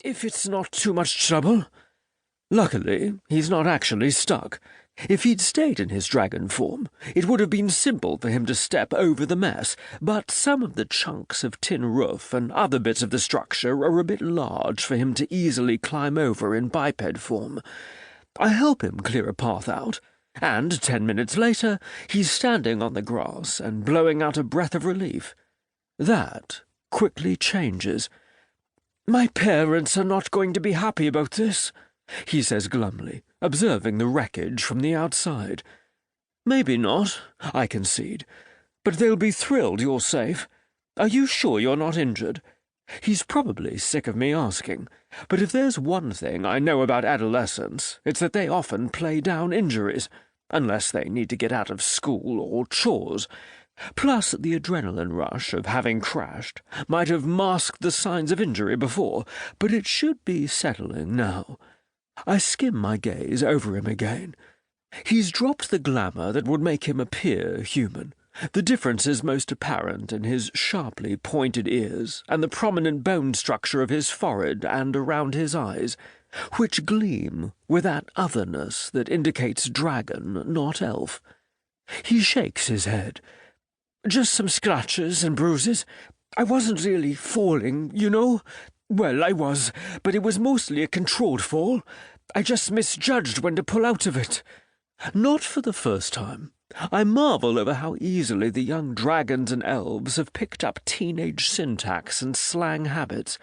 if it's not too much trouble. Luckily, he's not actually stuck. If he'd stayed in his dragon form, it would have been simple for him to step over the mess, but some of the chunks of tin roof and other bits of the structure are a bit large for him to easily climb over in biped form. I help him clear a path out, and 10 minutes later, he's standing on the grass and blowing out a breath of relief. That quickly changes. "My parents are not going to be happy about this," he says glumly, observing the wreckage from the outside. "Maybe not," I concede, "but they'll be thrilled you're safe. Are you sure you're not injured?" He's probably sick of me asking, but if there's one thing I know about adolescents, it's that they often play down injuries, unless they need to get out of school or chores. Plus, the adrenaline rush of having crashed might have masked the signs of injury before, but it should be settling now. I skim my gaze over him again. He's dropped the glamour that would make him appear human. The difference is most apparent in his sharply pointed ears and the prominent bone structure of his forehead and around his eyes, which gleam with that otherness that indicates dragon, not elf. He shakes his head. "Just some scratches and bruises. I wasn't really falling, you know. Well, I was, but it was mostly a controlled fall. I just misjudged when to pull out of it." Not for the first time. I marvel over how easily the young dragons and elves have picked up teenage syntax and slang habits.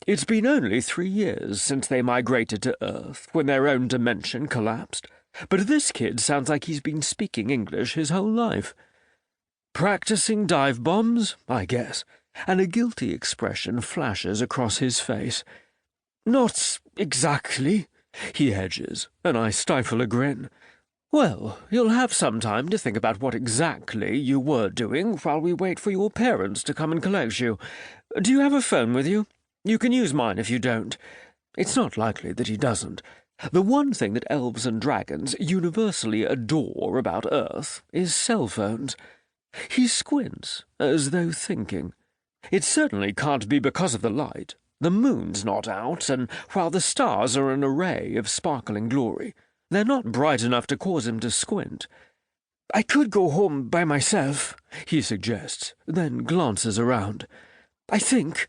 It's been only 3 years since they migrated to Earth when their own dimension collapsed, but this kid sounds like he's been speaking English his whole life. "Practicing dive bombs, I guess," and a guilty expression flashes across his face. "Not exactly," he hedges, and I stifle a grin. "Well, you'll have some time to think about what exactly you were doing while we wait for your parents to come and collect you. Do you have a phone with you? You can use mine if you don't. It's not likely that he doesn't. The one thing that elves and dragons universally adore about Earth is cell phones." He squints, as though thinking. "It certainly can't be because of the light. The moon's not out, and while the stars are an array of sparkling glory, they're not bright enough to cause him to squint." "I could go home by myself," he suggests, then glances around. "I think.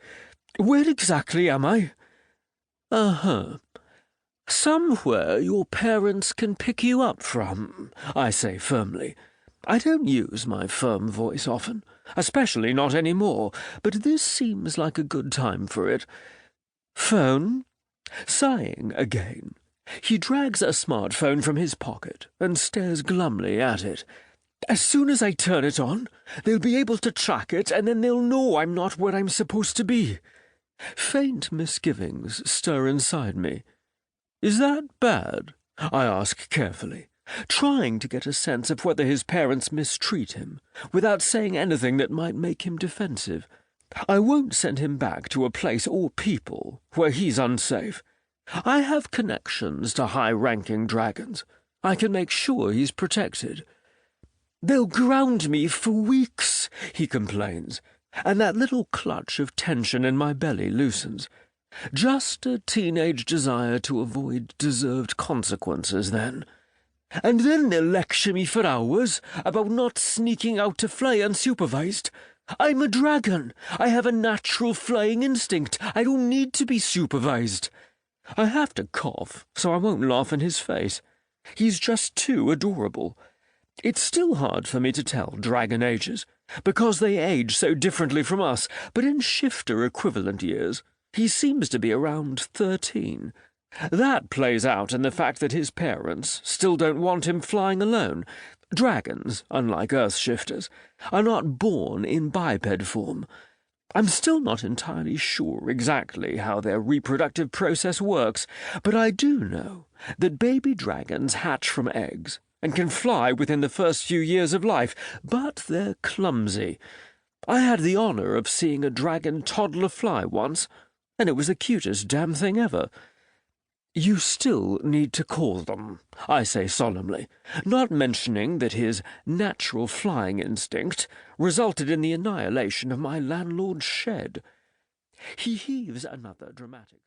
Where exactly am I?" "Uh-huh. Somewhere your parents can pick you up from," I say firmly. I don't use my firm voice often, especially not anymore, but this seems like a good time for it. "Phone?" Sighing again, he drags a smartphone from his pocket and stares glumly at it. "As soon as I turn it on, they'll be able to track it, and then they'll know I'm not where I'm supposed to be." Faint misgivings stir inside me. "Is that bad?" I ask carefully, trying to get a sense of whether his parents mistreat him, without saying anything that might make him defensive. I won't send him back to a place or people where he's unsafe. I have connections to high-ranking dragons. I can make sure he's protected. "They'll ground me for weeks," he complains, and that little clutch of tension in my belly loosens. Just a teenage desire to avoid deserved consequences, then. "And then they'll lecture me for hours about not sneaking out to fly unsupervised. I'm a dragon. I have a natural flying instinct. I don't need to be supervised." I have to cough, so I won't laugh in his face. He's just too adorable. It's still hard for me to tell dragon ages, because they age so differently from us, but in shifter equivalent years, he seems to be around 13. That plays out in the fact that his parents still don't want him flying alone. Dragons, unlike Earth shifters, are not born in biped form. I'm still not entirely sure exactly how their reproductive process works, but I do know that baby dragons hatch from eggs and can fly within the first few years of life, but they're clumsy. I had the honor of seeing a dragon toddler fly once, and it was the cutest damn thing ever. "You still need to call them," I say solemnly, not mentioning that his natural flying instinct resulted in the annihilation of my landlord's shed. He heaves another dramatic